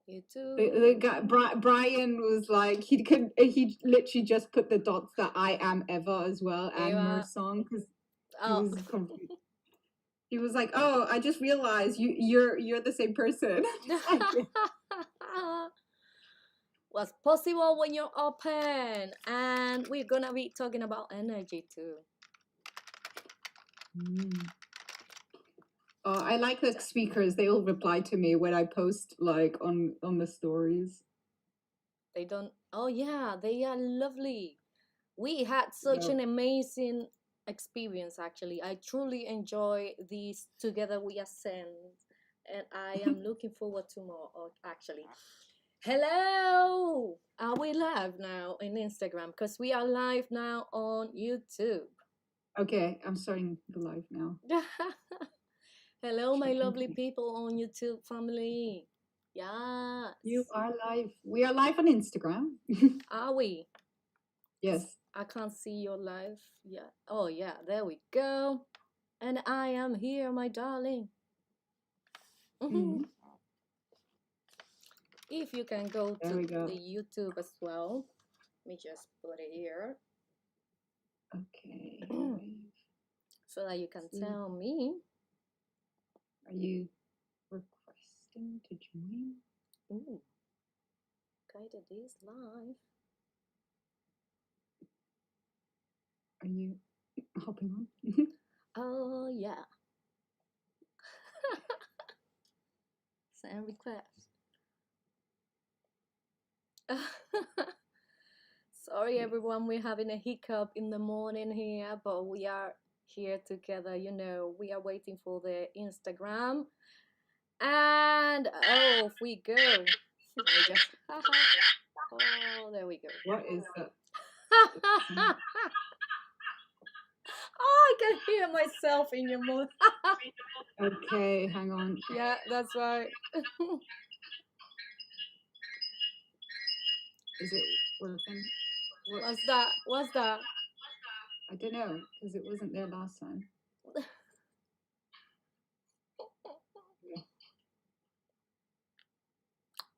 You too. The guy Brian was like he literally just put the dots that I am Eva as well and Ewa. Mer song because he Oh. was confused. He was like, "Oh, I just realized you're the same person." What's possible when you're open, and we're gonna be talking about energy too. Oh, I like the speakers. They all reply to me when I post like on the stories. They don't. Oh yeah, they are lovely. We had such an amazing experience. Actually, I truly enjoy these together we ascend, and I am looking forward to more. Actually, hello. Are we live now in Instagram? Because we are live now on YouTube. Okay, I'm starting the live now. Hello, my lovely people on YouTube family. Yes. You are live. We are live on Instagram. Are we? Yes. I can't see your live yet. Oh, yeah, there we go. And I am here, my darling. If you can go to the YouTube as well. Let me just put it here. Okay. So that you can tell me. Are you requesting to join? Ooh. Guided is live. Are you hopping on? Oh, yeah. Send request. Sorry, everyone. We're having a hiccup in the morning here, but we are here together. You know, we are waiting for the Instagram. And off we go. Oh, there we go. What is that? Oh, I can hear myself in your mouth. Okay, hang on. Yeah, that's right. Is it working? What's that? What's that? I don't know, because it wasn't there last time.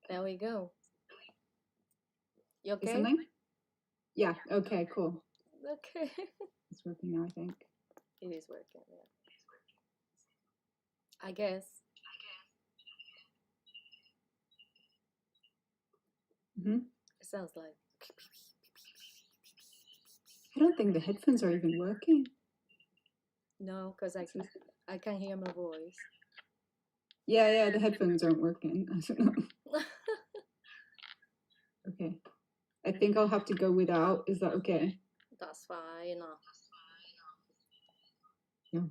There we go. You okay? Something? Yeah, okay, cool. Okay. It's working now, I think. It is working, yeah. I guess. It sounds like. I don't think the headphones are even working. No, because I can't hear my voice. Yeah, the headphones aren't working. I don't know. Okay. I think I'll have to go without. Is that okay? That's fine. Yeah.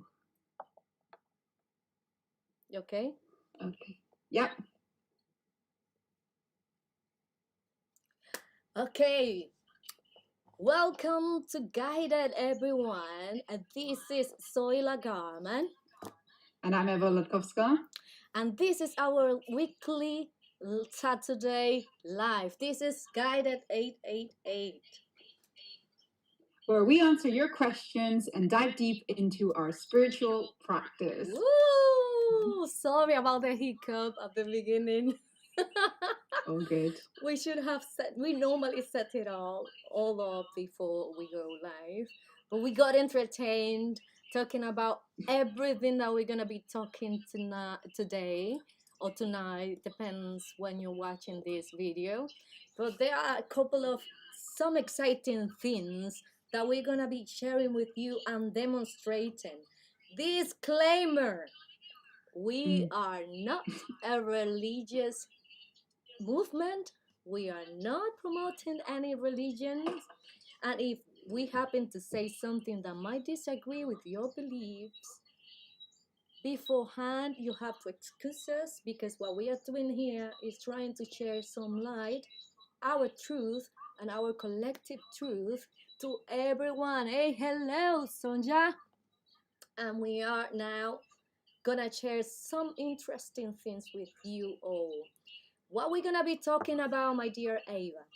You okay? Okay. Yep. Okay. Welcome to Guided, everyone. This is Zoila Ewa. And I'm Eva Latkowska. And this is our weekly Saturday live. This is Guided 888. Where we answer your questions and dive deep into our spiritual practice. Woo! Sorry about the hiccup at the beginning. Oh, good. We normally set it all up before we go live, but we got entertained talking about everything that we're gonna be talking today or tonight, depends when you're watching this video. But there are a couple of some exciting things that we're gonna be sharing with you and demonstrating. Disclaimer: we are not a religious movement. We are not promoting any religions, and if we happen to say something that might disagree with your beliefs, beforehand you have to excuse us, because what we are doing here is trying to share some light, our truth and our collective truth to everyone. Hey, hello, Sonja. And we are now gonna share some interesting things with you all. What we're gonna be talking about, my dear Ava?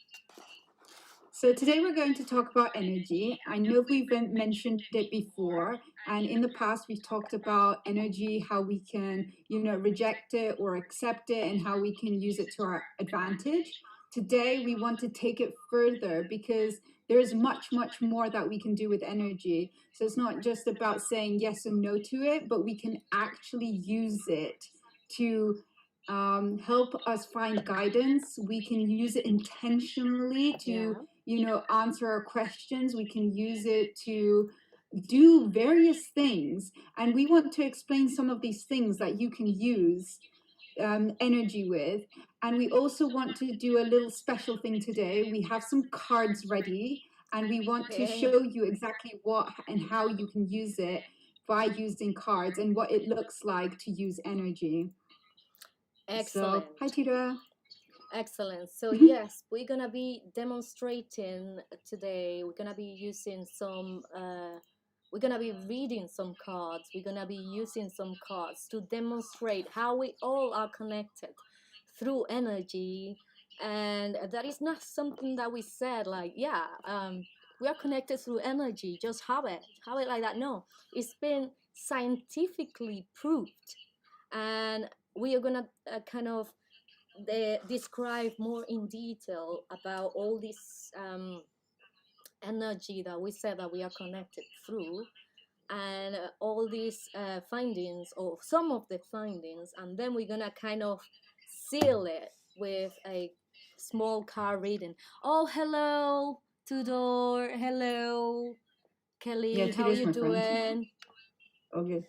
So today we're going to talk about energy. I know we've mentioned it before, And in the past, we've talked about energy, how we can, reject it or accept it, and how we can use it to our advantage. Today, we want to take it further because there's much, much more that we can do with energy. So it's not just about saying yes and no to it, but we can actually use it to help us find guidance. We can use it intentionally to, answer our questions. We can use it to do various things, and we want to explain some of these things that you can use energy with. And we also want to do a little special thing today. We have some cards ready, and we want to show you exactly what and how you can use it by using cards and what it looks like to use energy. Excellent. So, hi, Tira. Excellent. So yes, we're gonna be demonstrating today. We're gonna be using some. We're gonna be reading some cards. We're gonna be using some cards to demonstrate how we all are connected through energy, and that is not something that we said like, we are connected through energy. Just have it like that. No, it's been scientifically proved, and we are gonna kind of describe more in detail about all this energy that we said that we are connected through, and all these findings, or some of the findings, and then we're gonna kind of seal it with a small card reading. Oh, hello, Tudor. Hello, Kelly. Yeah, How you doing? Friend. Okay.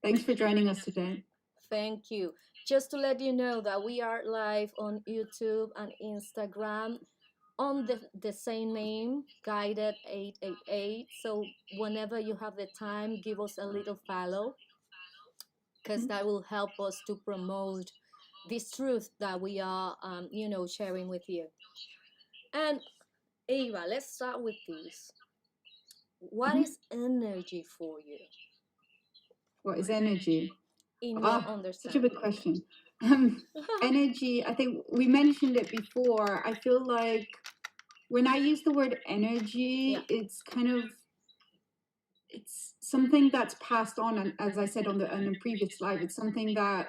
Thanks for joining us today. Thank you. Just to let you know that we are live on YouTube and Instagram on the same name, Guided 888. So whenever you have the time, give us a little follow, because that will help us to promote this truth that we are, sharing with you. And Eva, let's start with this. What is energy for you? What is energy? In your understanding. Such a big question. Energy, I think we mentioned it before. I feel like when I use the word energy, it's kind of, it's something that's passed on, and as I said on the previous slide, it's something that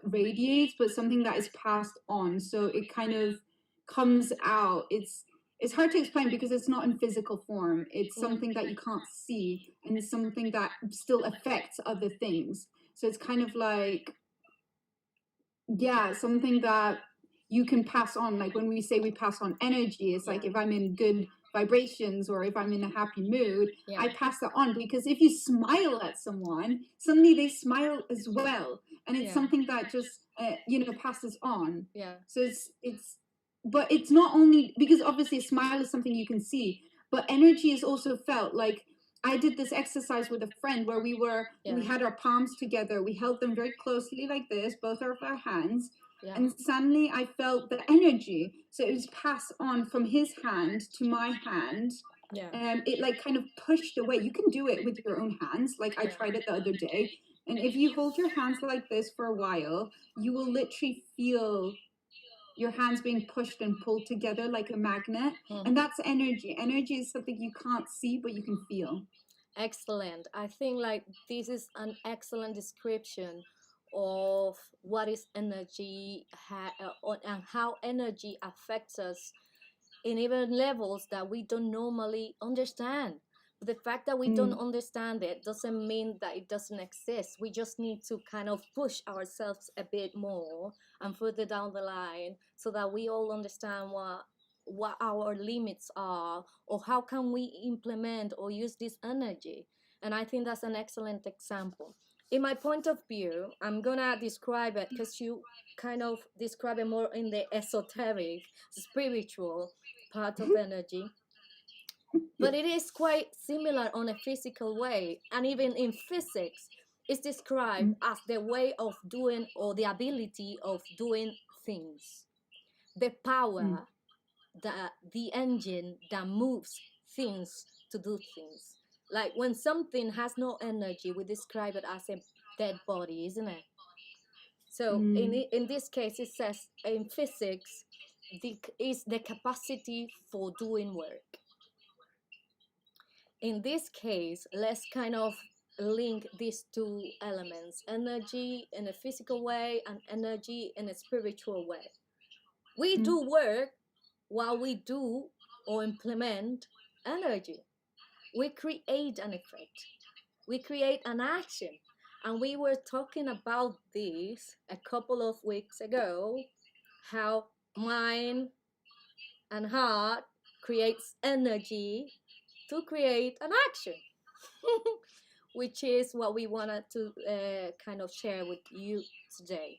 radiates, but something that is passed on. So it kind of comes out. It's hard to explain because it's not in physical form. It's something that you can't see, and it's something that still affects other things. So it's kind of like, something that you can pass on. Like when we say we pass on energy, it's like if I'm in good vibrations or if I'm in a happy mood, I pass that on, because if you smile at someone, suddenly they smile as well, and it's something that just passes on. So it's but it's not only because obviously a smile is something you can see, but energy is also felt. Like I did this exercise with a friend where we had our palms together, we held them very closely like this, both of our hands. And suddenly I felt the energy. So it was passed on from his hand to my hand. It like kind of pushed away. You can do it with your own hands. Like I tried it the other day. And if you hold your hands like this for a while, you will literally feel your hands being pushed and pulled together like a magnet. And that's energy. Energy is something you can't see, but you can feel. Excellent. I think like this is an excellent description of what is energy and how energy affects us in even levels that we don't normally understand. But the fact that we don't understand it doesn't mean that it doesn't exist. We just need to kind of push ourselves a bit more and further down the line so that we all understand what our limits are, or how can we implement or use this energy. And I think that's an excellent example. In my point of view, I'm gonna describe it because you kind of describe it more in the esoteric, spiritual part of energy. But it is quite similar on a physical way, and even in physics, it's described as the way of doing, or the ability of doing things, the power, the engine that moves things to do things. Like when something has no energy, we describe it as a dead body, isn't it? So in this case, it says in physics, is the capacity for doing work. In this case, let's kind of link these two elements, energy in a physical way and energy in a spiritual way. We do work while we do or implement energy. We create an effect, we create an action. And we were talking about this a couple of weeks ago, how mind and heart creates energy to create an action. Which is what we wanted to kind of share with you today.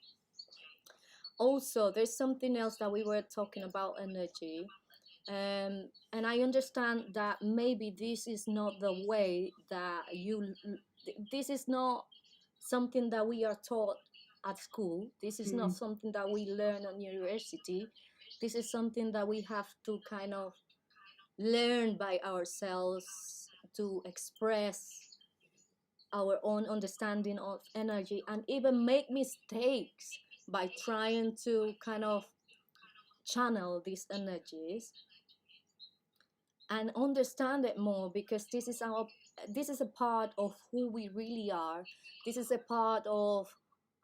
Also, there's something else that we were talking about energy. And I understand that maybe this is not the way that this is not something that we are taught at school. This is not something that we learn at university. This is something that we have to kind of learn by ourselves to express our own understanding of energy, and even make mistakes by trying to kind of channel these energies and understand it more, because this is a part of who we really are. This is a part of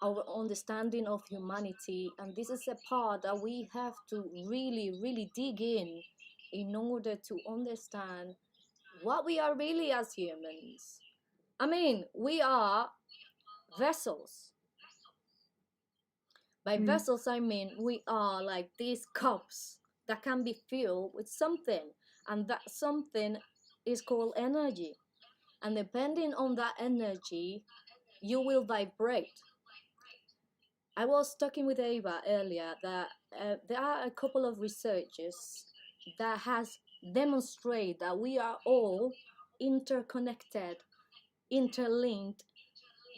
our understanding of humanity, and this is a part that we have to really dig in order to understand what we are really as humans. I mean, we are vessels. By vessels, I mean we are like these cups that can be filled with something, and that something is called energy. And depending on that energy, you will vibrate. I was talking with Eva earlier that there are a couple of researchers that has demonstrated that we are all interconnected, interlinked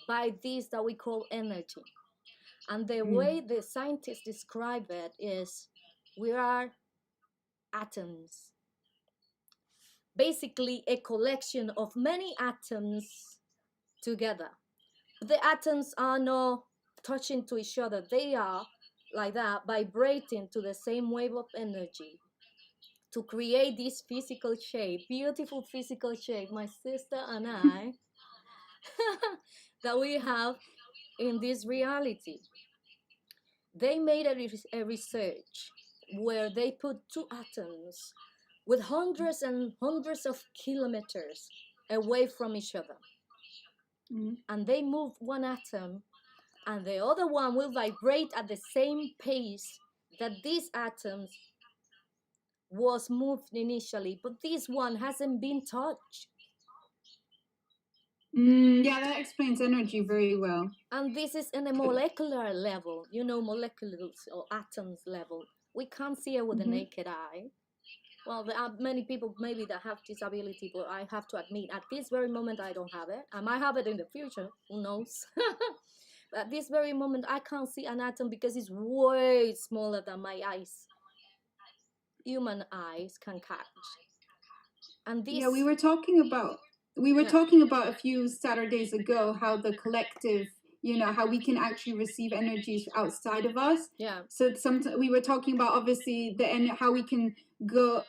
by this that we call energy. And the way the scientists describe it is we are atoms. Basically, a collection of many atoms together. The atoms are not touching to each other. They are like that, vibrating to the same wave of energy to create this physical shape, beautiful physical shape, my sister and I, that we have in this reality. They made a research where they put two atoms with hundreds and hundreds of kilometers away from each other. And they move one atom, and the other one will vibrate at the same pace that these atoms was moved initially, but this one hasn't been touched. Yeah, that explains energy very well. And this is in a molecular level, molecular or atoms level. We can't see it with the naked eye. Well, there are many people maybe that have this ability, but I have to admit, at this very moment, I don't have it. I might have it in the future, who knows? But at this very moment, I can't see an atom because it's way smaller than my eyes. Human eyes can catch. And this... Yeah, we were talking about a few Saturdays ago how the collective, how we can actually receive energies outside of us. Yeah. So we were talking about obviously how we can go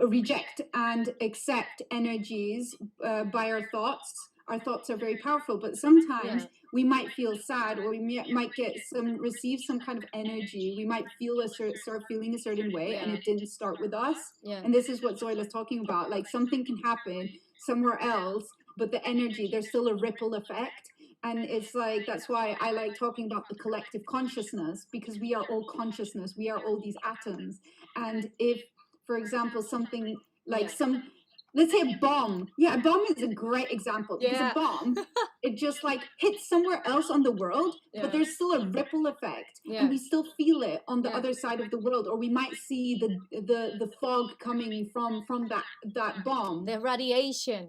reject and accept energies by our thoughts. Our thoughts are very powerful, but sometimes we might feel sad, or we might receive some kind of energy. We might start feeling a certain way, and it didn't start with us. And this is what Zoila's talking about. Like, something can happen somewhere else, but the energy, there's still a ripple effect. And it's like, that's why I like talking about the collective consciousness, because we are all consciousness. We are all these atoms. And if, for example, something like let's say a bomb. Yeah, a bomb is a great example, because a bomb, it just like hits somewhere else on the world, but there's still a ripple effect, and we still feel it on the other side of the world, or we might see the fog coming from that bomb. The radiation.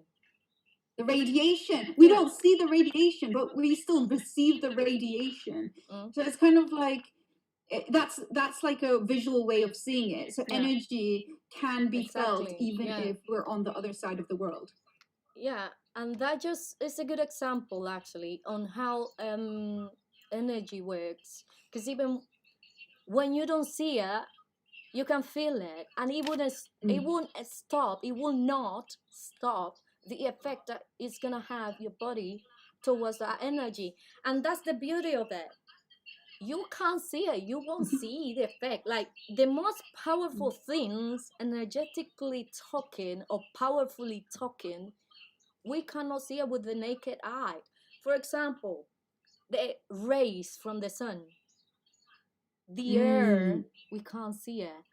The radiation. We don't see the radiation, but we still receive the radiation. So it's kind of like, that's like a visual way of seeing it. So energy can be felt even if we're on the other side of the world. Yeah, and that just is a good example actually on how energy works, because even when you don't see it, you can feel it, and it won't stop, it will not stop the effect that it's gonna have your body towards that energy. And that's the beauty of it. You can't see it, you won't see the effect. Like the most powerful things, energetically talking or powerfully talking, we cannot see it with the naked eye. For example, the rays from the sun, the air, we can't see it.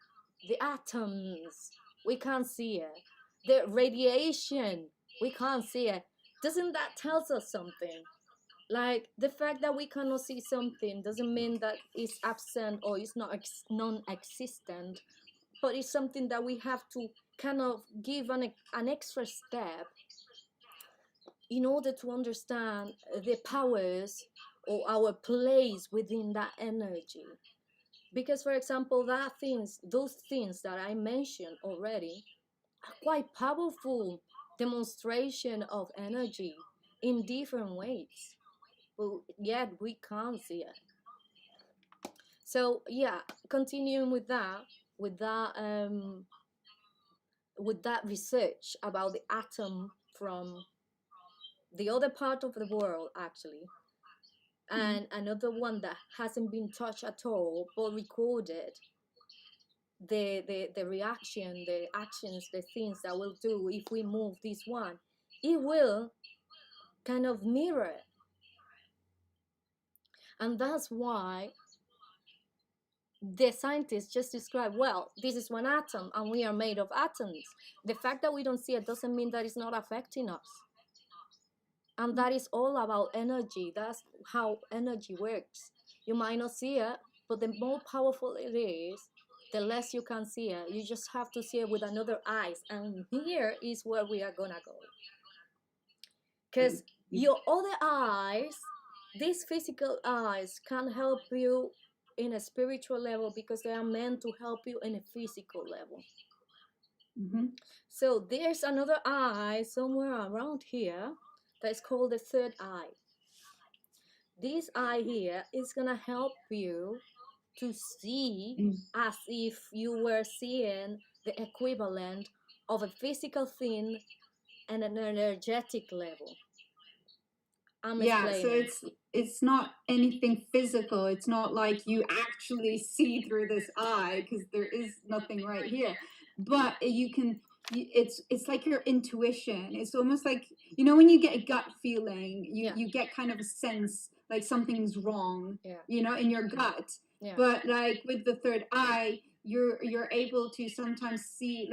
The atoms, we can't see it. The radiation, we can't see it. Doesn't that tell us something? Like the fact that we cannot see something doesn't mean that it's absent or it's not non-existent, but it's something that we have to kind of give an extra step in order to understand the powers or our place within that energy. Because, for example, those things that I mentioned already are quite powerful demonstration of energy in different ways, but yet we can't see it. So yeah, continuing with that, with that, with that research about the atom from the other part of the world, actually, and another one that hasn't been touched at all but recorded, the reaction, the actions, the things that we'll do if we move this one, it will kind of mirror it. And that's why the scientists just describe, well, this is one atom and we are made of atoms. The fact that we don't see it doesn't mean that it's not affecting us. And that is all about energy. That's how energy works. You might not see it, but the more powerful it is, the less you can see it. You just have to see it with another eyes. And here is where we are gonna go. Because your other eyes, these physical eyes, can help you in a spiritual level because they are meant to help you in a physical level. So there's another eye somewhere around here that is called the third eye. This eye here is gonna help you to see as if you were seeing the equivalent of a physical thing and an energetic level. So it's not anything physical. It's not like you actually see through this eye because there is nothing right here, but you can. It's like your intuition. It's almost like, you know, when you get a gut feeling, you get kind of a sense like something's wrong, you know, in your gut. But like with the third eye, you're able to sometimes see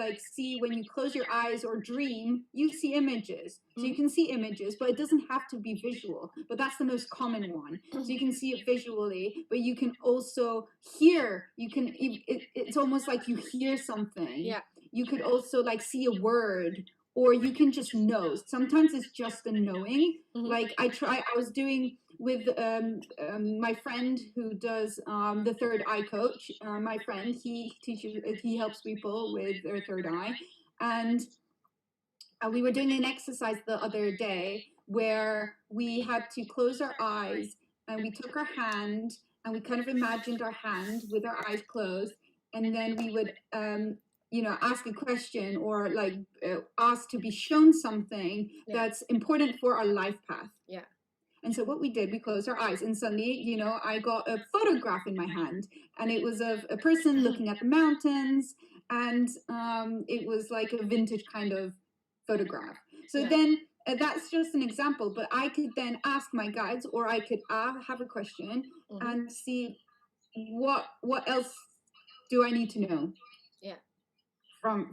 when you close your eyes or dream, you see images. So you can see images, but it doesn't have to be visual, but that's the most common one. So you can see it visually, but you can also hear. It's almost like you hear something. You could also like see a word, or you can just know. Sometimes it's just a knowing. Like I was doing with my friend who does the third eye coach. My friend, he helps people with their third eye, and we were doing an exercise the other day where we had to close our eyes, and we took our hand and we kind of imagined our hand with our eyes closed, and then we would ask a question or ask to be shown something that's important for our life path. And so what we did, we closed our eyes, and suddenly, I got a photograph in my hand, and it was of a person looking at the mountains, and it was like a vintage kind of photograph. So then that's just an example, but I could then ask my guides, or I could have a question and see what else do I need to know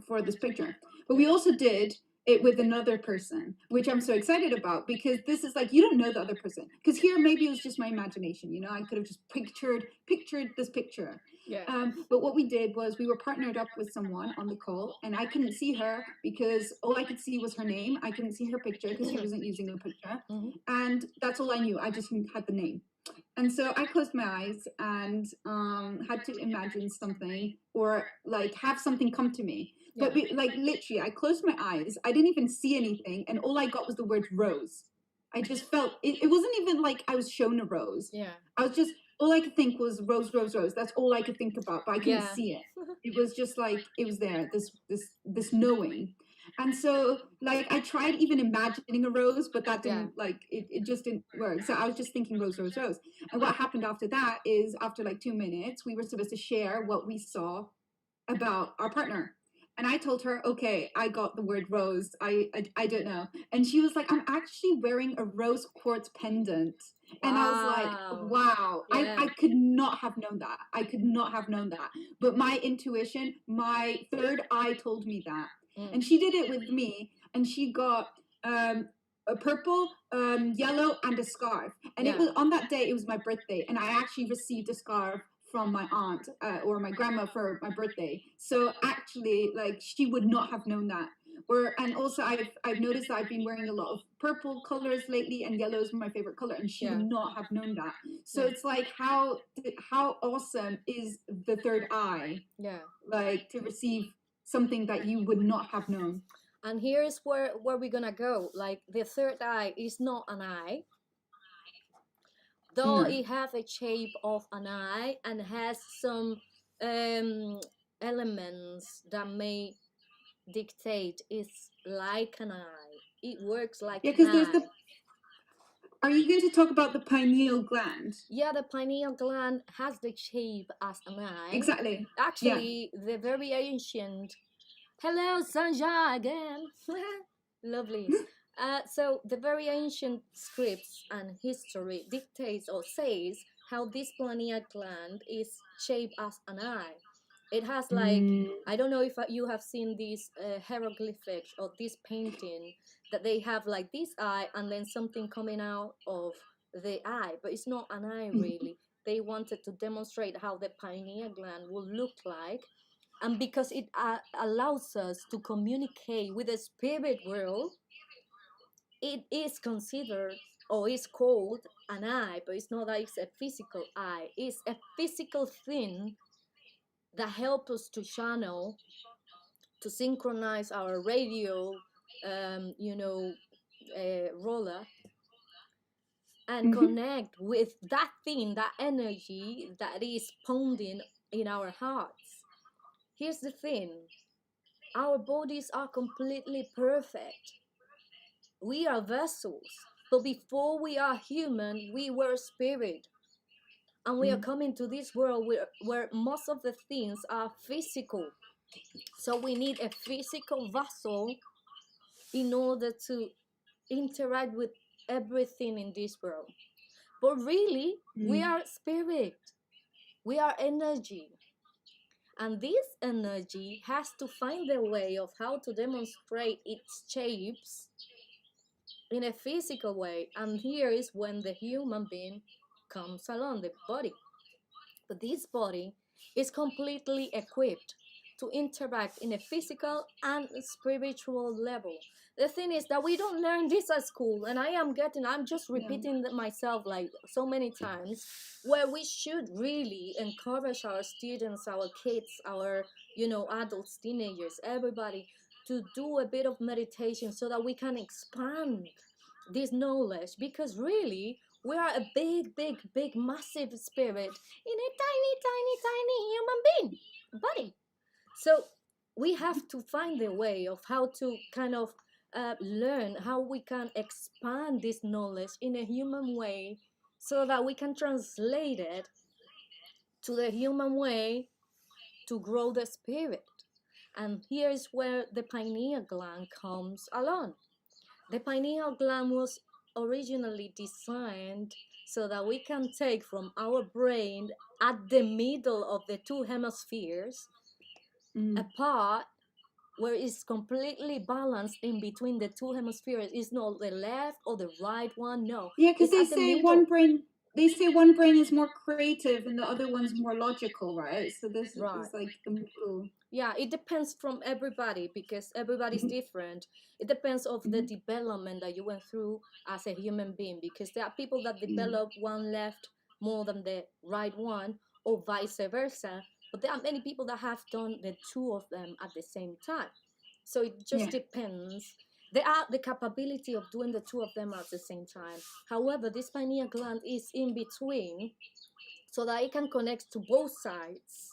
for this picture. But we also did it with another person, which I'm so excited about, because this is like, you don't know the other person. Because here, maybe it was just my imagination, I could have just pictured this picture. But what we did was we were partnered up with someone on the call, and I couldn't see her because all I could see was her name. I couldn't see her picture because she wasn't using a picture. And that's all I knew. I just had the name. And so I closed my eyes and had to imagine something, or like have something come to me. But literally, I closed my eyes. I didn't even see anything, and all I got was the word rose. I just felt it wasn't even like I was shown a rose. I was just, all I could think was rose, rose, rose. That's all I could think about, but I couldn't see it. It was just like, it was there, this knowing. And so, like, I tried even imagining a rose, but that didn't, like, it just didn't work. So I was just thinking rose, rose, rose. And what happened after that is, after like 2 minutes, we were supposed to share what we saw about our partner. And I told her, okay, I got the word rose. I don't know. And she was like, I'm actually wearing a rose quartz pendant. And I was like, wow, I could not have known that. I could not have known that. But my intuition, my third eye told me that. And she did it with me. And she got a purple, yellow, and a scarf. And it was on that day, it was my birthday. And I actually received a scarf from my aunt or my grandma for my birthday. So actually, like, she would not have known that. And also I've noticed that I've been wearing a lot of purple colors lately, and yellow is my favorite color, and she would not have known that. So it's like, how awesome is the third eye? Yeah, like, to receive something that you would not have known. And here's where we're gonna go. Like, the third eye is not an eye, though it has a shape of an eye and has some elements that may dictate it's like an eye. It works like an eye. Are you going to talk about the pineal gland? Yeah, the pineal gland has the shape as an eye. Exactly. Actually, the very ancient. Hello, sunshine again. Lovely. So the very ancient scripts and history dictates or says how this pineal gland is shaped as an eye. It has, like, I don't know if you have seen these hieroglyphics or this painting that they have like this eye and then something coming out of the eye, but it's not an eye really. They wanted to demonstrate how the pineal gland will look like, and because it allows us to communicate with the spirit world, it is considered or is called an eye, but it's not that it's a physical eye. It's a physical thing that help us to channel, to synchronize our radio, roller, and connect with that thing, that energy that is pounding in our hearts. Here's the thing: our bodies are completely perfect. We are vessels, but before we are human, we were spirit. And we are coming to this world where most of the things are physical. So we need a physical vessel in order to interact with everything in this world. But really, we are spirit. We are energy. And this energy has to find a way of how to demonstrate its shapes in a physical way. And here is when the human being comes along, the body. But this body is completely equipped to interact in a physical and spiritual level. The thing is that we don't learn this at school, and I'm just repeating myself like so many times, where we should really encourage our students, our kids, our adults, teenagers, everybody, to do a bit of meditation so that we can expand this knowledge, because really we are a big massive spirit in a tiny human being body. So we have to find a way of how to kind of learn how we can expand this knowledge in a human way so that we can translate it to the human way to grow the spirit. And here's where the pineal gland comes along. The pineal gland was originally designed so that we can take from our brain at the middle of the two hemispheres a part where it's completely balanced in between the two hemispheres. It's not the left or the right one, no. Yeah, because they say one brain is more creative and the other one's more logical, right? So this is like the middle. Yeah, it depends from everybody, because everybody's different. It depends of the development that you went through as a human being, because there are people that develop one left more than the right one, or vice versa. But there are many people that have done the two of them at the same time. So it just depends. There are the capability of doing the two of them at the same time. However, this pineal gland is in between so that it can connect to both sides.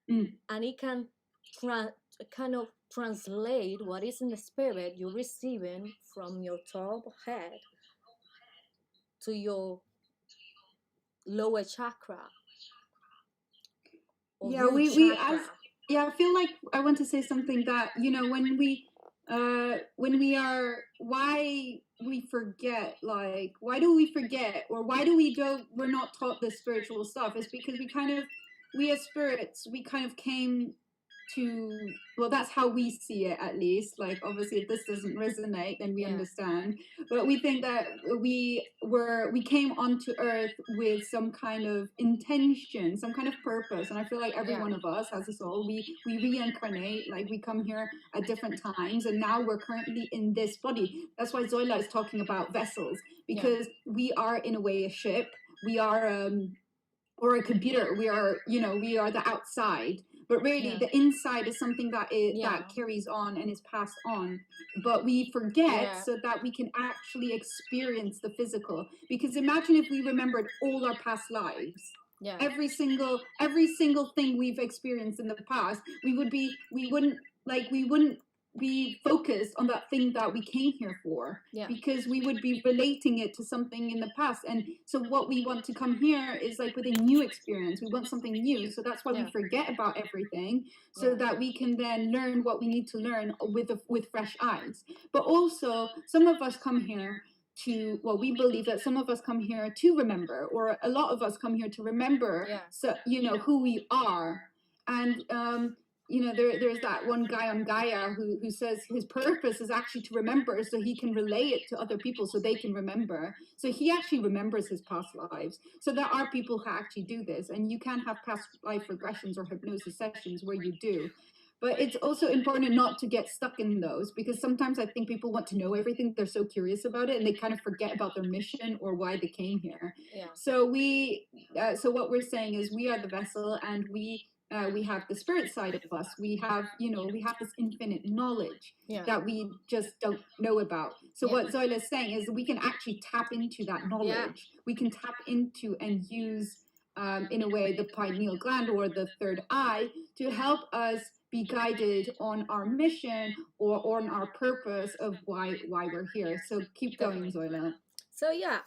And it can kind of translate what is in the spirit you're receiving from your top head to your lower chakra or Yeah, root we chakra. I feel like I want to say something that, you know, when we are, why we forget, like, why do we forget, or why do we're not taught this spiritual stuff, is because we as spirits, we kind of came to, well, that's how we see it, at least. Like, obviously, if this doesn't resonate, then we understand, but we think that we came onto earth with some kind of intention, some kind of purpose. And I feel like every one of us has a soul. We reincarnate, like we come here at different times, and now we're currently in this body. That's why Zoila is talking about vessels, because we are in a way a ship. We are or a computer. We are, you know, we are the outside, but really the inside is something that that carries on and is passed on, but we forget so that we can actually experience the physical. Because imagine if we remembered all our past lives, every single thing we've experienced in the past, we wouldn't be focused on that thing that we came here for, because we would be relating it to something in the past. And so what we want to come here is like with a new experience. We want something new, so that's why we forget about everything, so that we can then learn what we need to learn with fresh eyes. But also, some of us come here to, well, we believe that some of us come here to remember, or a lot of us come here to remember, so, you know, who we are. And you know, there's that one guy on Gaia who says his purpose is actually to remember, so he can relay it to other people so they can remember. So he actually remembers his past lives. So there are people who actually do this, and you can have past life regressions or hypnosis sessions where you do. But it's also important not to get stuck in those, because sometimes I think people want to know everything. They're so curious about it, and they kind of forget about their mission or why they came here. So so what we're saying is, we are the vessel, and we have the spirit side of us. We have, you know, we have this infinite knowledge that we just don't know about. So what Zoila is saying is, we can actually tap into that knowledge. We can tap into and use, in a way, the pineal gland or the third eye to help us be guided on our mission or on our purpose of why we're here. So keep going, Zoila. So yeah,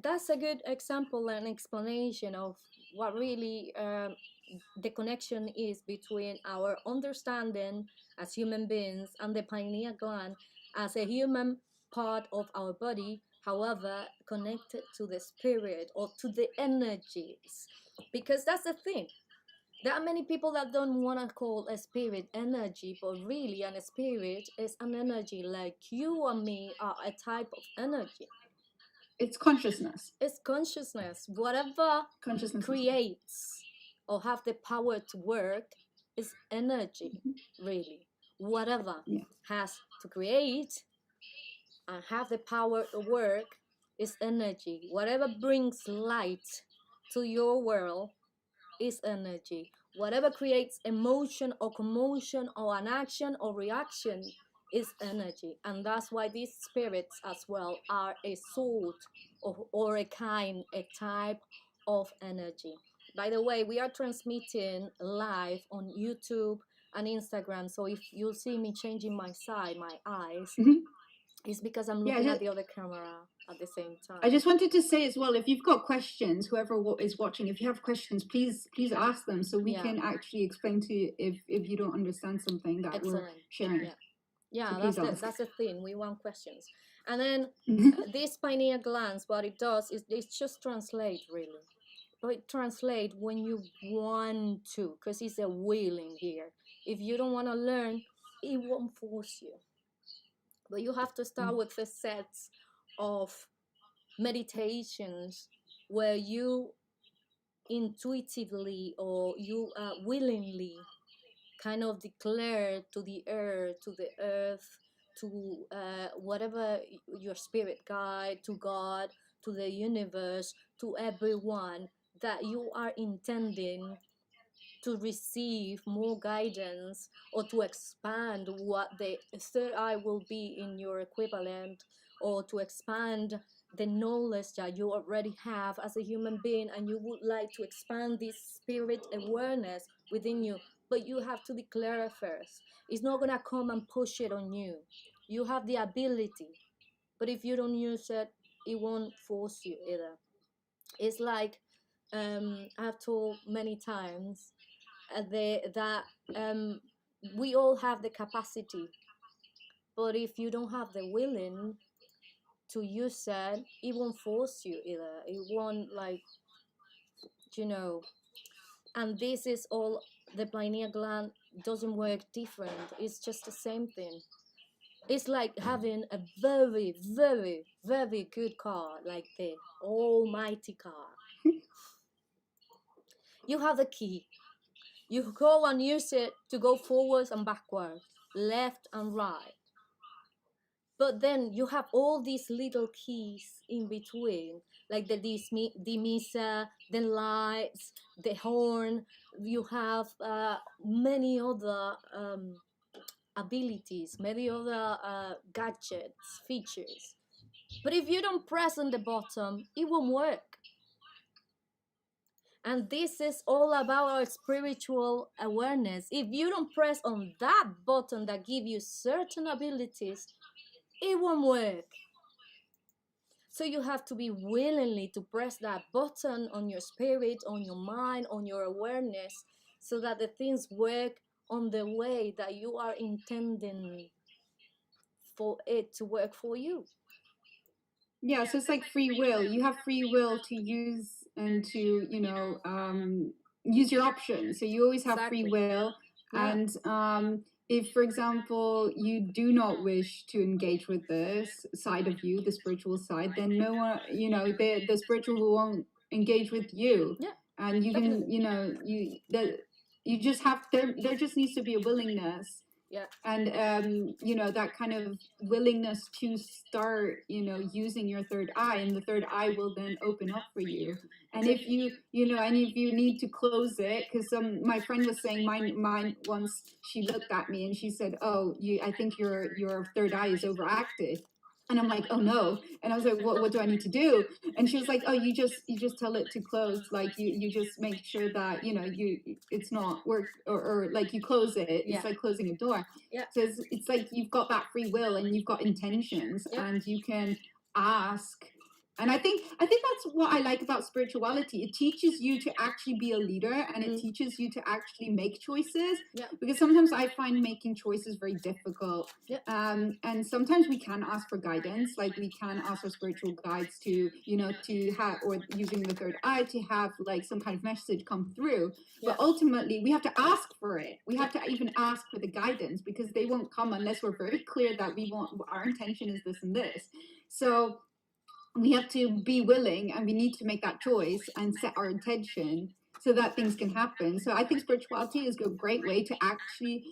that's a good example and explanation of what really the connection is between our understanding as human beings and the pineal gland as a human part of our body, however connected to the spirit or to the energies. Because that's the thing, there are many people that don't want to call a spirit energy, but really a spirit is an energy, like you and me are a type of energy. It's consciousness. It's consciousness. Whatever consciousness creates or have the power to work is energy, really. Whatever has to create and have the power to work is energy. Whatever brings light to your world is energy. Whatever creates emotion or commotion or an action or reaction is energy. And that's why these spirits as well are a sort or a kind, a type of energy. By the way, we are transmitting live on YouTube and Instagram. So if you see me changing my side, my eyes, it's because I'm looking at the other camera at the same time. I just wanted to say as well, if you've got questions, whoever is watching, if you have questions, please ask them, so we can actually explain to you if you don't understand something that we're sharing. Yeah, so that's the thing. We want questions. And then this pineal glands, what it does is it just translate, really. But it translate when you want to, because it's a willing here. If you don't want to learn, it won't force you. But you have to start with the sets of meditations where you intuitively or you willingly kind of declare to the earth, to whatever your spirit guide, to God, to the universe, to everyone, that you are intending to receive more guidance or to expand what the third eye will be in your equivalent, or to expand the knowledge that you already have as a human being, and you would like to expand this spirit awareness within you, but you have to declare it first. It's not gonna come and push it on you. You have the ability, but if you don't use it, it won't force you either. It's like I've told many times that we all have the capacity, but if you don't have the willing to use it, it won't force you either. It won't, like, you know. And this is all, the pineal gland doesn't work different. It's just the same thing. It's like having a very, very, very good car, like the almighty car. You have the key. You go and use it to go forwards and backwards, left and right. But then you have all these little keys in between, like the dimisa, the lights, the horn. You have many other abilities, many other gadgets, features. But if you don't press on the bottom, it won't work. And this is all about our spiritual awareness. If you don't press on that button that gives you certain abilities, it won't work. So you have to be willingly to press that button on your spirit, on your mind, on your awareness, so that the things work on the way that you are intending for it to work for you. Yeah, so it's like free will. You have free will to use and to, use your options. So you always have free will. Yeah. And if, for example, you do not wish to engage with this side of you, the spiritual side, then no one, the spiritual won't engage with you. Yeah. And you can, you just have, there just needs to be a willingness. Yeah. And that kind of willingness to start using your third eye, and the third eye will then open up for you. And if you need to close it, because my friend was saying mine once, she looked at me and she said, oh, I think your third eye is overactive. And I'm like, oh no. And I was like, what do I need to do? And she was like, oh, you just tell it to close. Like you just make sure that, it's not work, or like you close it. It's like closing a door. Yeah. So it's like you've got that free will and you've got intentions, and you can ask. And I think that's what I like about spirituality. It teaches you to actually be a leader, and it teaches you to actually make choices. Yeah. Because sometimes I find making choices very difficult. Yeah. And sometimes we can ask for guidance, like we can ask our spiritual guides to have, or using the third eye, to have like some kind of message come through. Yeah. But ultimately, we have to ask for it. We have to even ask for the guidance, because they won't come unless we're very clear that our intention is this and this. So we have to be willing, and we need to make that choice and set our intention so that things can happen. So I think spirituality is a great way to actually,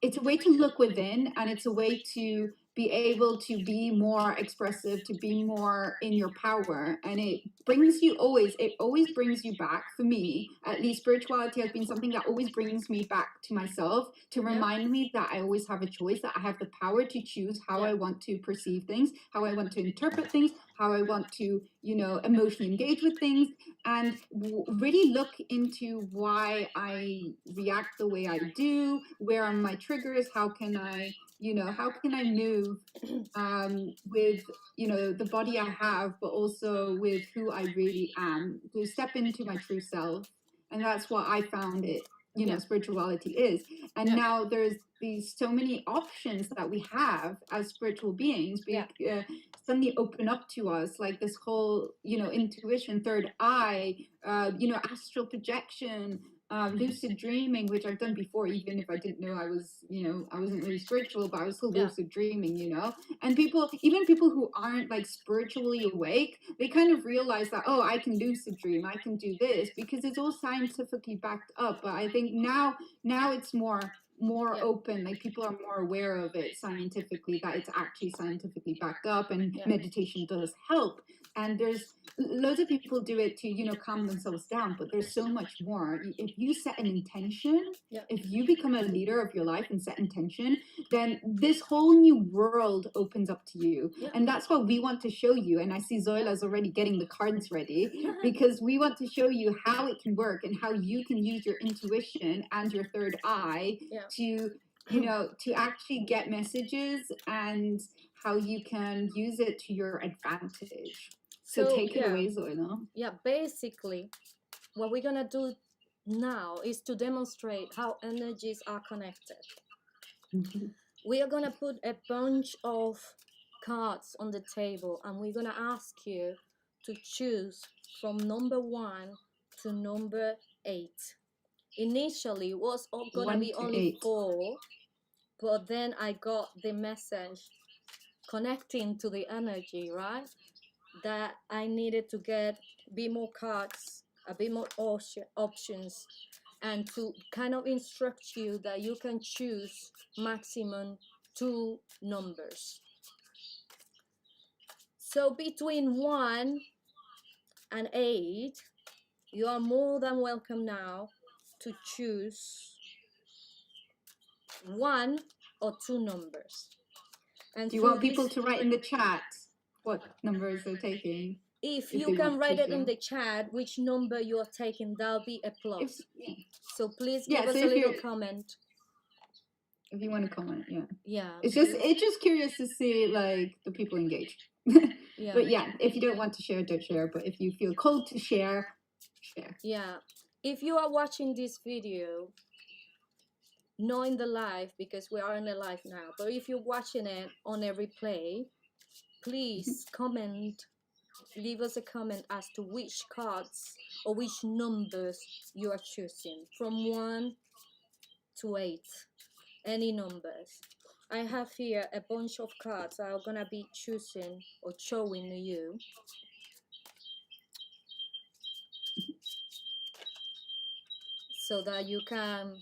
it's a way to look within, and it's a way to be able to be more expressive, to be more in your power. And it always brings you back. For me, at least, spirituality has been something that always brings me back to myself, to remind me that I always have a choice, that I have the power to choose how I want to perceive things, how I want to interpret things, how I want to, emotionally engage with things, and really look into why I react the way I do, where are my triggers, how can I move with, the body I have, but also with who I really am, to step into my true self. And that's what I found it, spirituality is. And now there's these so many options that we have as spiritual beings, suddenly open up to us, like this whole, intuition, third eye, astral projection, lucid dreaming, which I've done before, even if I didn't know I wasn't really spiritual, but I was still lucid dreaming, and even people who aren't like spiritually awake, they kind of realize that, oh, I can lucid dream, I can do this, because it's all scientifically backed up. But I think now it's more open, like people are more aware of it scientifically, that it's actually scientifically backed up, and meditation does help. And there's loads of people do it to, you know, calm themselves down, but there's so much more. If you set an intention, if you become a leader of your life and set intention, then this whole new world opens up to you. And that's what we want to show you. And I see Zoila's already getting the cards ready, because we want to show you how it can work and how you can use your intuition and your third eye to, you know, to actually get messages, and how you can use it to your advantage. So take it away, Zoila. Yeah, basically, what we're gonna do now is to demonstrate how energies are connected. We are gonna put a bunch of cards on the table, and we're gonna ask you to choose from number 1 to number 8. Initially, it was gonna be only 4, but then I got the message connecting to the energy, right? That I needed to get a bit more cards, a bit more options, and to kind of instruct you that you can choose maximum 2 numbers. So between 1 and 8, you are more than welcome now to choose 1 or 2 numbers. And do you want people to write in the chat what numbers they're taking? If you can write it in the chat which number you are taking, that'll be a plus. So please give us a little comment. If you want to comment, yeah. It's just curious to see like the people engage. But if you don't want to share, don't share. But if you feel called to share, share. Yeah. If you are watching this video, not in the live, because we are in the live now, but if you're watching it on a replay, please comment. Leave us a comment as to which cards or which numbers you are choosing from 1 to 8. Any numbers. I have here a bunch of cards I'm gonna be choosing or showing to you. So that you can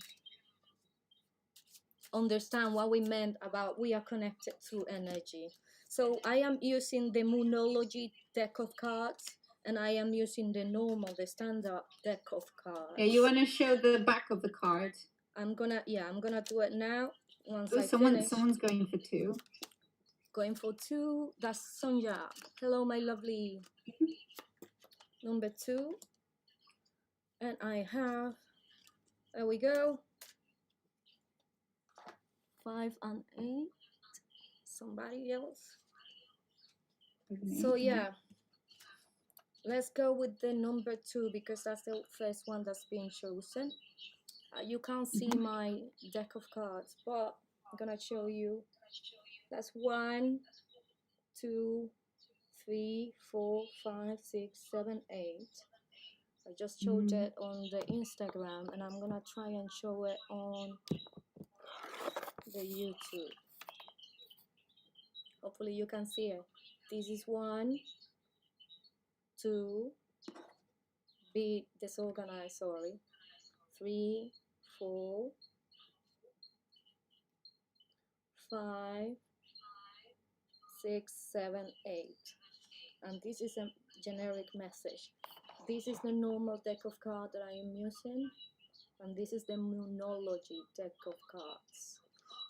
understand what we meant about we are connected through energy. So I am using the Moonology deck of cards, and I am using the normal, the standard deck of cards. Yeah, you want to show the back of the card? I'm gonna do it now. Once I someone's finish. going for 2. Going for 2. That's Sonja. Hello, my lovely. Number 2. And I have, there we go, 5 and 8. Somebody else. So yeah, let's go with the number 2, because that's the first one that's being chosen. You can't see my deck of cards, but I'm gonna show you. That's 1, 2, 3, 4, 5, 6, 7, 8. I just showed it on the Instagram, and I'm gonna try and show it on the YouTube. Hopefully you can see it. This is 1, 2, be disorganized, sorry. 3, 4, 5, 6, 7, 8. And this is a generic message. This is the normal deck of cards that I am using, and this is the Moonology deck of cards.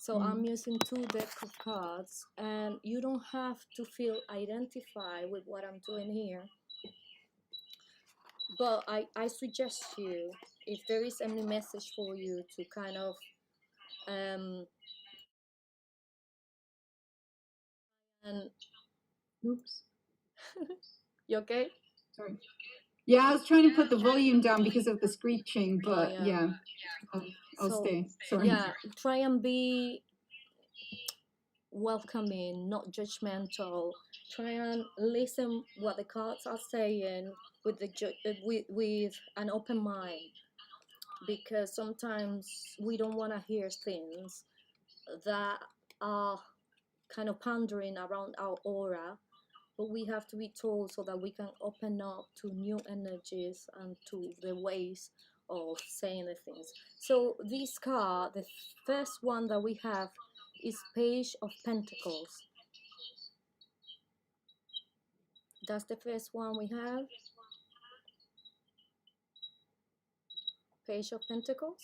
So I'm using 2 decks of cards, and you don't have to feel identified with what I'm doing here. But I suggest you, if there is any message for you, to kind of and oops. You okay? Sorry. Yeah, I was trying to put the volume down because of the screeching, but I'll stay. Sorry. Yeah, try and be welcoming, not judgmental. Try and listen what the cards are saying with with an open mind, because sometimes we don't want to hear things that are kind of pondering around our aura, but we have to be told so that we can open up to new energies and to the ways of saying the things. So this card, the first one that we have, is Page of Pentacles. That's the first one we have. Page of Pentacles.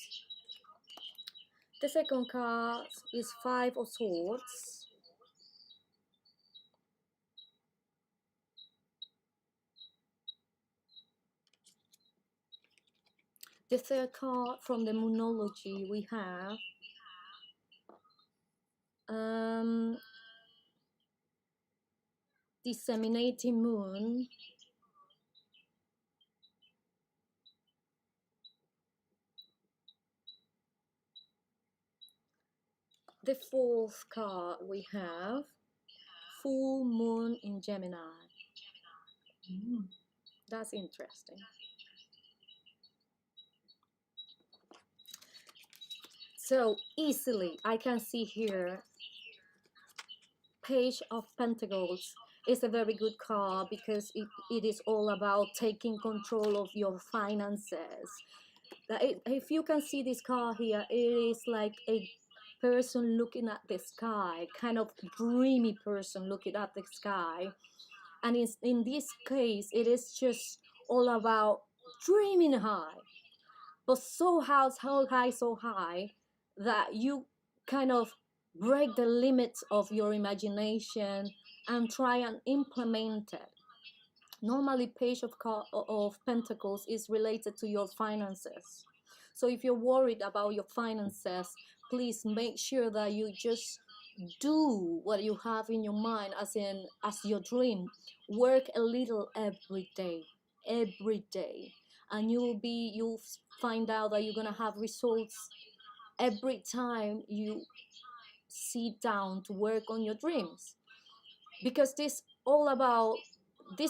The second card is Five of Swords. The third card from the Moonology we have Disseminating Moon. The fourth card we have Full Moon in Gemini. That's interesting. So easily I can see here Page of Pentacles is a very good card because it is all about taking control of your finances. If you can see this card here, it is like a person looking at the sky, kind of dreamy person looking at the sky. And in this case, it is just all about dreaming high, but so high that you kind of break the limits of your imagination and try and implement it. Normally, Page of Pentacles is related to your finances. So if you're worried about your finances, please make sure that you just do what you have in your mind as your dream. Work a little every day, and you'll find out that you're gonna have results every time you sit down to work on your dreams. Because this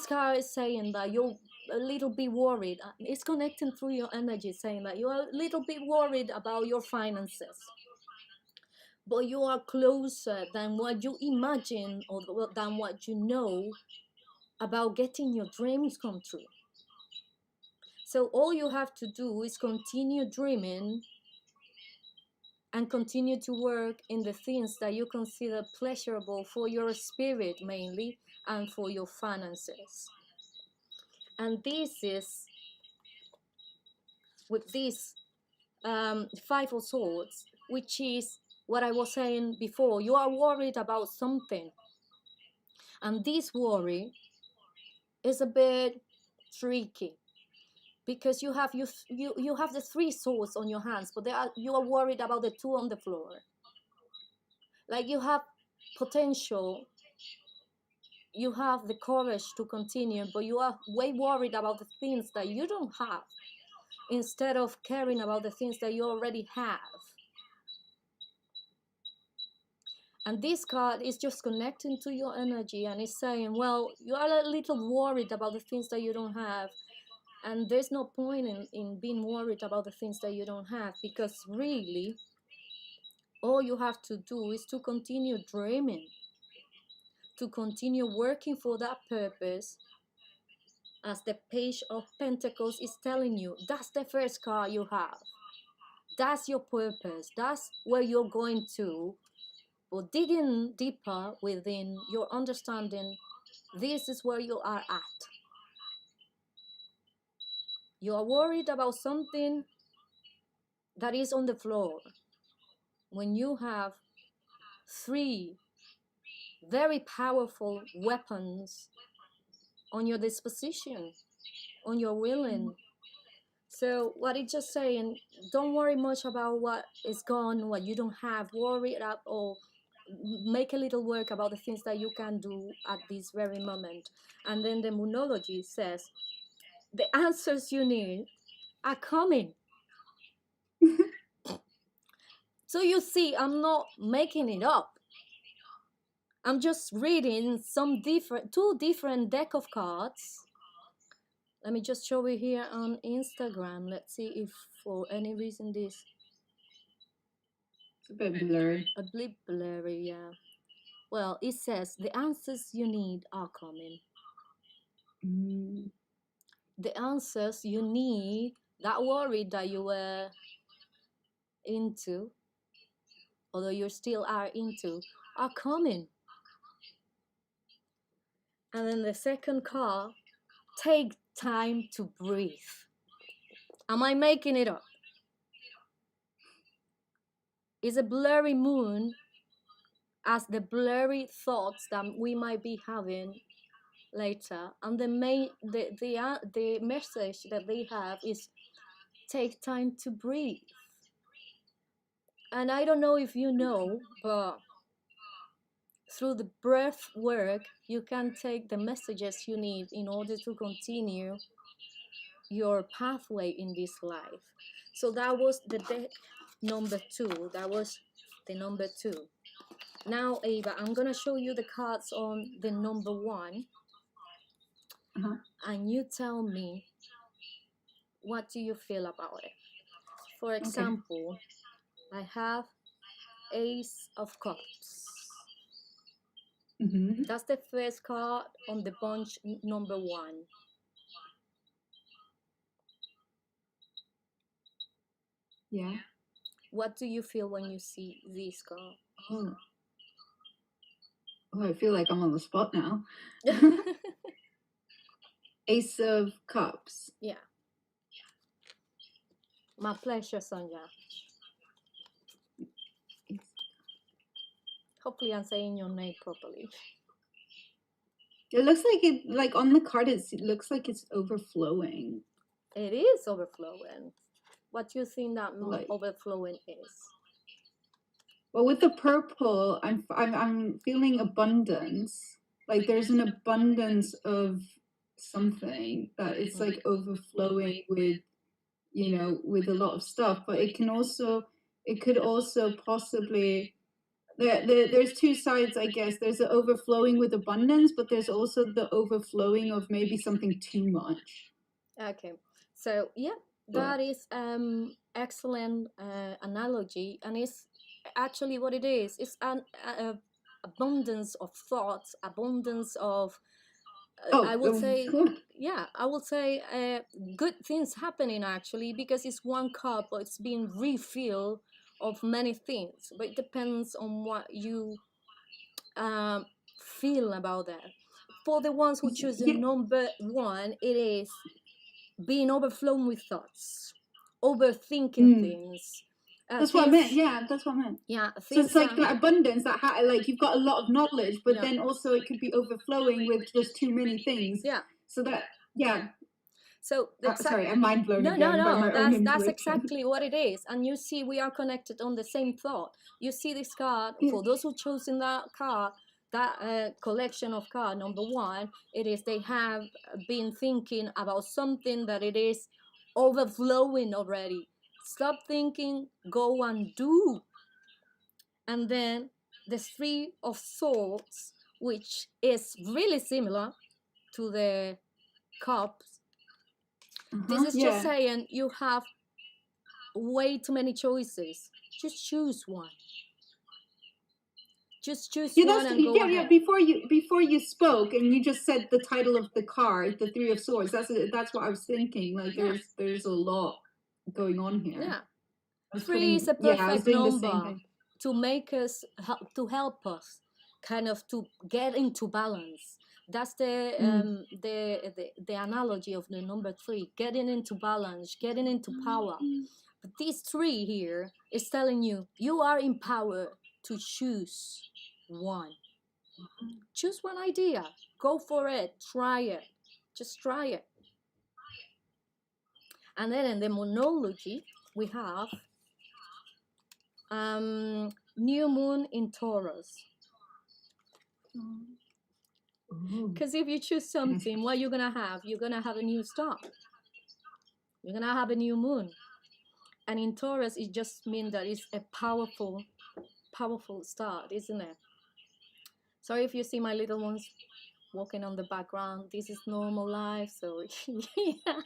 card is saying that you're a little bit worried. It's connecting through your energy, saying that you're a little bit worried about your finances, but you are closer than what you imagine or than what you know about getting your dreams come true. So all you have to do is continue dreaming and continue to work in the things that you consider pleasurable for your spirit mainly and for your finances. And this is with this Five of Swords, which is what I was saying before. You are worried about something, and this worry is a bit tricky because you have the three swords on your hands, but you are worried about the two on the floor. Like you have potential, you have the courage to continue, but you are way worried about the things that you don't have instead of caring about the things that you already have. And this card is just connecting to your energy and it's saying, well, you are a little worried about the things that you don't have. And there's no point in being worried about the things that you don't have, because really, all you have to do is to continue dreaming, to continue working for that purpose. As the Page of Pentacles is telling you, that's the first card you have. That's your purpose. That's where you're going to. But digging deeper within your understanding, this is where you are at. You are worried about something that is on the floor when you have three very powerful weapons on your disposition, on your willing. So what it's just saying, don't worry much about what is gone, what you don't have. Worry up or make a little work about the things that you can do at this very moment. And then the Moonology says, the answers you need are coming. So you see, I'm not making it up. I'm just reading two different deck of cards. Let me just show you here on Instagram. Let's see if for any reason this... It's a bit blurry. A bit blurry, yeah. Well, it says, the answers you need are coming. The answers you need, that worry that you were into, although you still are into, are coming. And then the second card, take time to breathe. Am I making it up? Is a blurry moon as the blurry thoughts that we might be having later, and the message that they have is take time to breathe. And I don't know if you know, but through the breath work you can take the messages you need in order to continue your pathway in this life. So that was the deck number 2. That was the number 2. Now, Ava, I'm gonna show you the cards on the number 1. And you tell me, what do you feel about it? For example, I have Ace of Cups. That's the first card on the bunch number 1. Yeah. What do you feel when you see this card? Oh, I feel like I'm on the spot now. Ace of Cups. Yeah. My pleasure, Sonja. Hopefully I'm saying your name properly. It looks like on the card it looks like it's overflowing. It is overflowing. What do you think that overflowing is? Well, with the purple, I'm feeling abundance. Like there's an abundance of something that it's like overflowing with, with a lot of stuff. But it could also possibly there's two sides, I guess. There's the overflowing with abundance, but there's also the overflowing of maybe something too much. Okay, so yeah, that is excellent analogy, and it's actually what it is. It's an abundance of thoughts, abundance of I would say good. Yeah, I would say good things happening actually, because it's one cup, but it's being refilled of many things, but it depends on what you feel about that. For the ones who choose the number 1, it is being overflown with thoughts, overthinking things. That's what I meant. Yeah, that's what I meant. Yeah, so it's like that abundance that like you've got a lot of knowledge, but then also it could be overflowing with just too many things. Yeah. So that So sorry, I'm mind blown. No. That's exactly what it is. And you see, we are connected on the same thought. You see this card, for those who chosen that card, that collection of card number 1, it is they have been thinking about something that it is overflowing already. Stop thinking, go and do. And then the 3 of Swords, which is really similar to the Cups. This is just saying you have way too many choices. Just choose one. Just choose one and go ahead. Before you spoke and you just said the title of the card, the 3 of Swords. That's what I was thinking. Like there's a lot going on here. Yeah. 3 is a perfect number to make us help us kind of to get into balance. That's the analogy of the number 3, getting into balance, getting into power. But these 3 here is telling you are in power to choose one. Choose one idea. Go for it. Try it. Just try it. And then in the monology, we have new moon in Taurus. Because if you choose something, what you're gonna have? You're gonna have a new star. You're gonna have a new moon. And in Taurus, it just means that it's a powerful start, isn't it? Sorry if you see my little ones walking on the background. This is normal life, so yeah.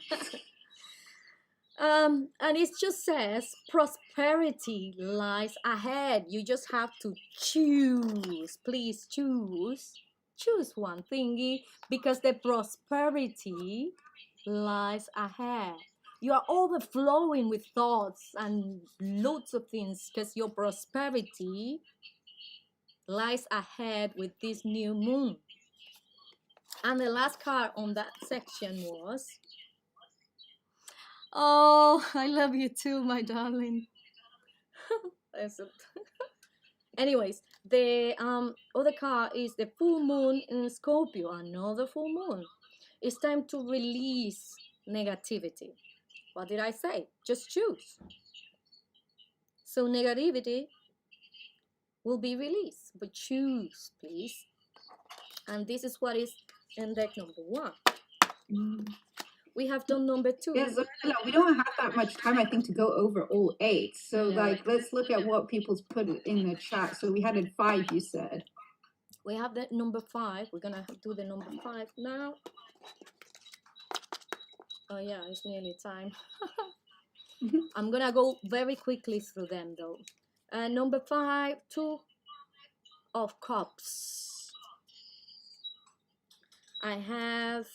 And it just says prosperity lies ahead. You just have to choose. Please choose one thingy, because the prosperity lies ahead. You are overflowing with thoughts and loads of things, because your prosperity lies ahead with this new moon. And the last card on that section was, oh, I love you too, my darling. Anyways, the other card is the full moon in Scorpio, another full moon. It's time to release negativity. What did I say? Just choose. So negativity will be released, but choose, please. And this is what is in deck number 1. We have done number 2. Yeah, Zoila, we don't have that much time, I think, to go over all 8. So, like, let's look at what people's put in the chat. So we had it 5, you said. We have the number 5. We're gonna do the number 5 now. Oh yeah, it's nearly time. I'm gonna go very quickly through them though. Number 5, 2 of Cups. I have,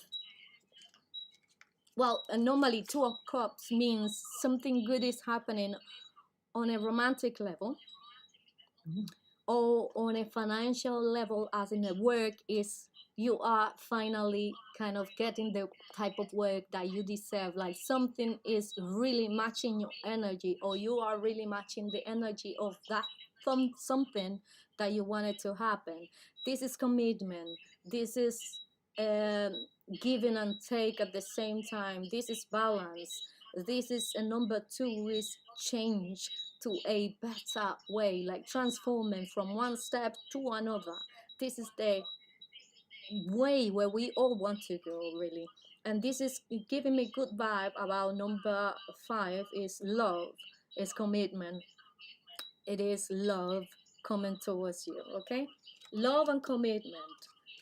well, normally 2 of Cups means something good is happening on a romantic level, or on a financial level, as in the work is, you are finally kind of getting the type of work that you deserve, like something is really matching your energy, or you are really matching the energy of that something that you wanted to happen. This is commitment. This is giving and take at the same time. This is balance. This is a number 2 is change to a better way, like transforming from one step to another. This is the way where we all want to go, really. And this is giving me good vibe about number 5 is love, is commitment. It is love coming towards you, okay? Love and commitment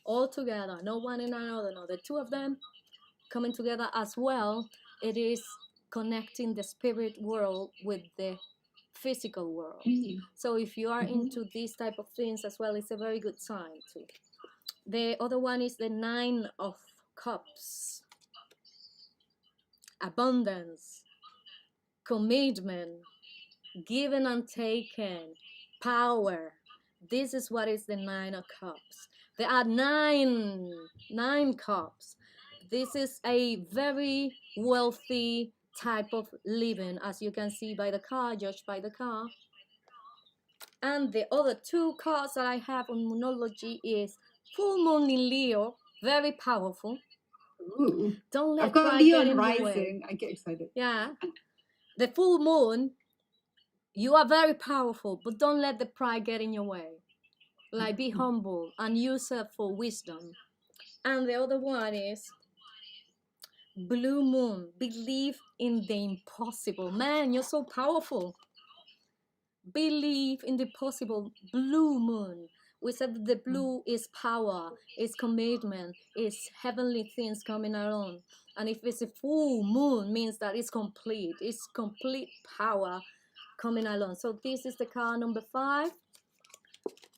all together, no one in another, no, the 2 of them coming together as well. It is connecting the spirit world with the physical world. So if you are into these type of things as well, it's a very good sign too. The other one is the 9 of Cups. Abundance, commitment, giving and taking, power. This is what is the 9 of Cups. There are nine cups. This is a very wealthy type of living, as you can see by the card, judged by the card. And the other 2 cards that I have on Moonology is Full Moon in Leo, very powerful. Ooh. Don't let I've got pride Leo get and in your rising. way. I get excited. Yeah. The full moon, you are very powerful, but don't let the pride get in your way. Like, be humble and use it for wisdom. And the other one is Blue Moon. Believe in the impossible. Man, you're so powerful. Believe in the possible. Blue Moon. We said that the blue is power, is commitment, is heavenly things coming around. And if it's a full moon, means that it's complete power coming along. So this is the card number 5.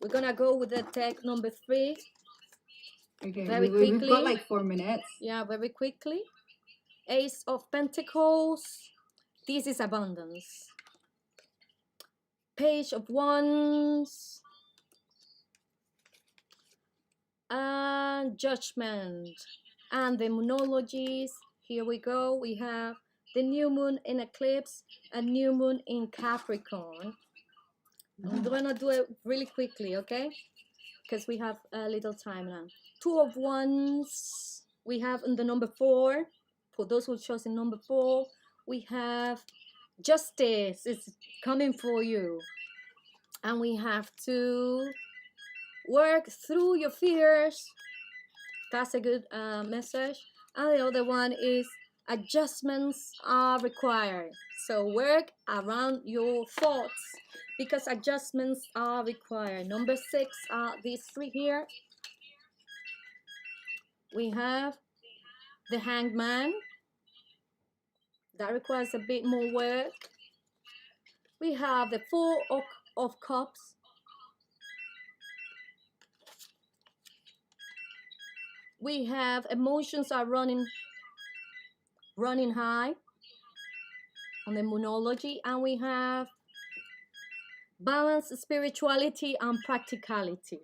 We're gonna go with the deck number 3. Okay, very quickly. We've got like 4 minutes. Yeah, very quickly. Ace of Pentacles. This is abundance. Page of Wands. And Judgment. And the Moonologies. Here we go. We have the new moon in eclipse, a new moon in Capricorn. I'm gonna do it really quickly, okay? Because we have a little time now. 2 of Wands. We have in the number 4. For those who chose in number 4, we have Justice is coming for you. And we have to work through your fears. That's a good message. And the other one is adjustments are required. So work around your thoughts, because adjustments are required. Number 6 are these 3 here. We have the Hangman. That requires a bit more work. We have the 4 of Cups. We have emotions are running high on the Moonology. And we have balance, spirituality, and practicality.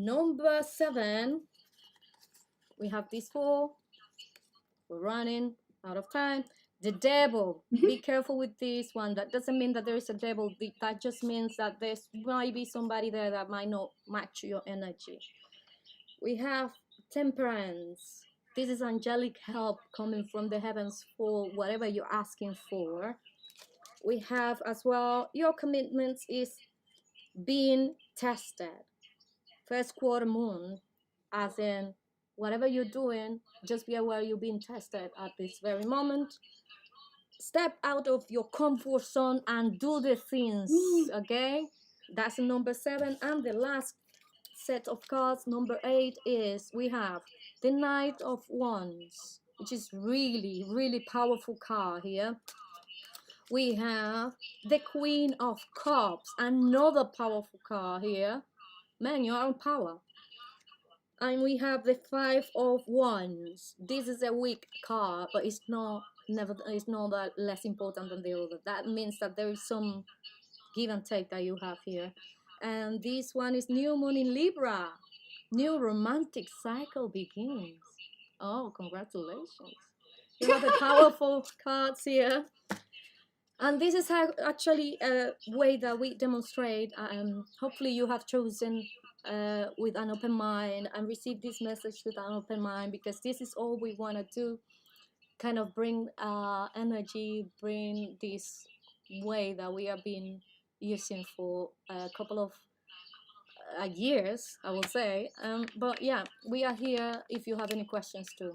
Number 7, we have these 4. We're running out of time. The devil. Be careful with this one. That doesn't mean that there is a devil. That just means that there might be somebody there that might not match your energy. We have temperance. This is angelic help coming from the heavens for whatever you're asking for. We have as well, your commitments is being tested. First quarter moon, as in whatever you're doing, just be aware you're being tested at this very moment. Step out of your comfort zone and do the things, okay? That's number 7. And the last set of cards, number 8, is we have the Knight of Wands, which is really, really powerful card here. We have the Queen of Cups, another powerful card here. Man, you're on power. And we have the 5 of Wands. This is a weak card, but it's not that less important than the other. That means that there is some give and take that you have here. And this one is new moon in Libra. New romantic cycle begins. Oh, congratulations. You have the powerful cards here. And this is actually a way that we demonstrate. Hopefully you have chosen with an open mind and receive this message with an open mind, because this is all we want to do. Kind of bring energy, bring this way that we have been using for a couple of years, I will say. But yeah, we are here if you have any questions too.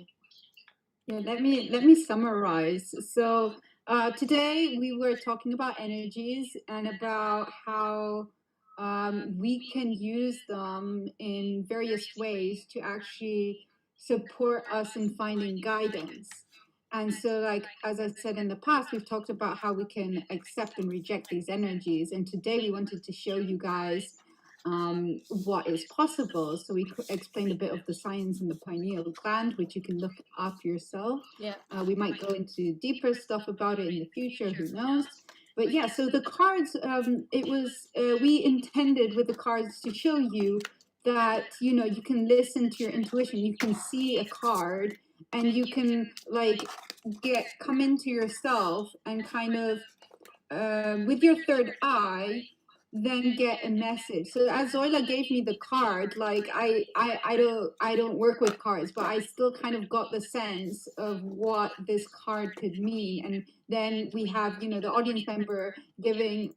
Yeah, let me summarize. So today we were talking about energies and about how we can use them in various ways to actually support us in finding guidance. And so, like, as I said in the past, we've talked about how we can accept and reject these energies. And today we wanted to show you guys what is possible. So we explained a bit of the science in the pineal gland, which you can look up yourself. Yeah. We might go into deeper stuff about it in the future, who knows. But yeah, so the cards, it was, we intended with the cards to show you that, you know, you can listen to your intuition. You can see a card and you can like come into yourself and kind of, with your third eye, then get a message. So as Zoila gave me the card, like I don't work with cards, but I still kind of got the sense of what this card could mean. And then we have, you know, the audience member giving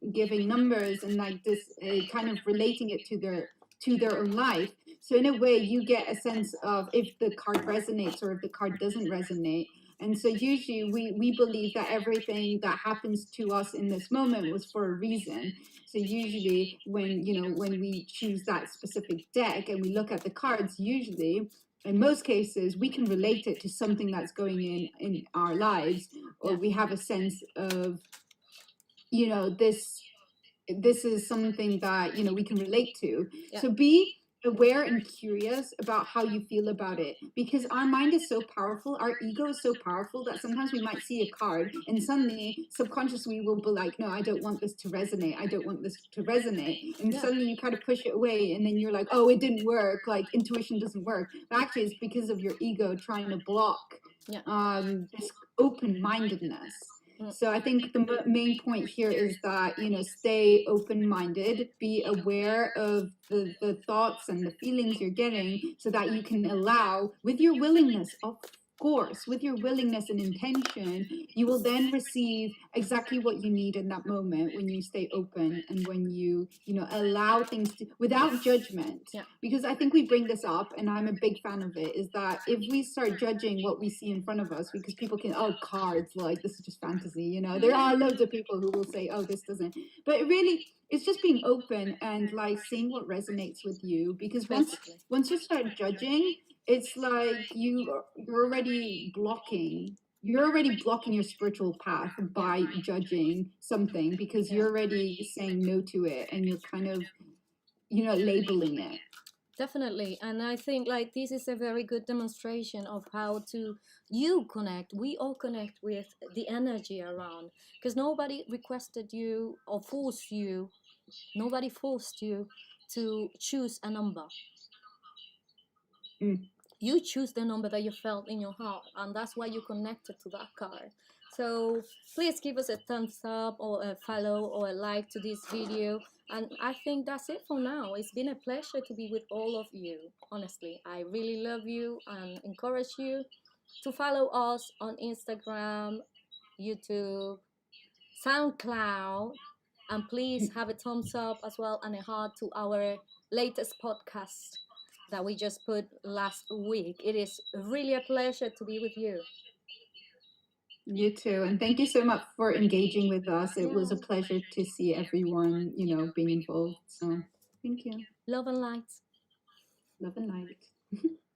numbers and like this kind of relating it to their own life. So in a way, you get a sense of if the card resonates or if the card doesn't resonate. And so usually we believe that everything that happens to us in this moment was for a reason. So usually when we choose that specific deck and we look at the cards, usually in most cases we can relate it to something that's going in our lives, or we have a sense of, you know, this is something that, you know, we can relate to. Yeah. So be aware and curious about how you feel about it, because our mind is so powerful, our ego is so powerful that sometimes we might see a card and suddenly subconsciously we'll be like, no, I don't want this to resonate, I don't want this to resonate, and suddenly you kind of push it away and then you're like, oh, it didn't work, like intuition doesn't work, but actually it's because of your ego trying to block this open-mindedness. So I think the main point here is that, you know, stay open-minded, be aware of the thoughts and the feelings you're getting so that you can allow, with your willingness, of course, with your willingness and intention, you will then receive exactly what you need in that moment when you stay open and when you know, allow things to, without judgment. Yeah. Because I think we bring this up, and I'm a big fan of it, is that if we start judging what we see in front of us, because people can, oh, cards, like, this is just fantasy, you know, there are loads of people who will say, oh, this doesn't, but it really, it's just being open and like seeing what resonates with you, because once you start judging, it's like you're already blocking your spiritual path by judging something, because you're already saying no to it and you're kind of, you know, labeling it. Definitely. And I think like this is a very good demonstration of how we all connect with the energy around, because nobody requested you or forced you, nobody forced you to choose a number. You choose the number that you felt in your heart, and that's why you connected to that card. So please give us a thumbs up or a follow or a like to this video. And I think that's it for now. It's been a pleasure to be with all of you. Honestly, I really love you and encourage you to follow us on Instagram, YouTube, SoundCloud, and please have a thumbs up as well and a heart to our latest podcast that we just put last week. It is really a pleasure to be with you. You too, and thank you so much for engaging with us. It was a pleasure to see everyone, being involved. So thank you. Love and light. Love and light.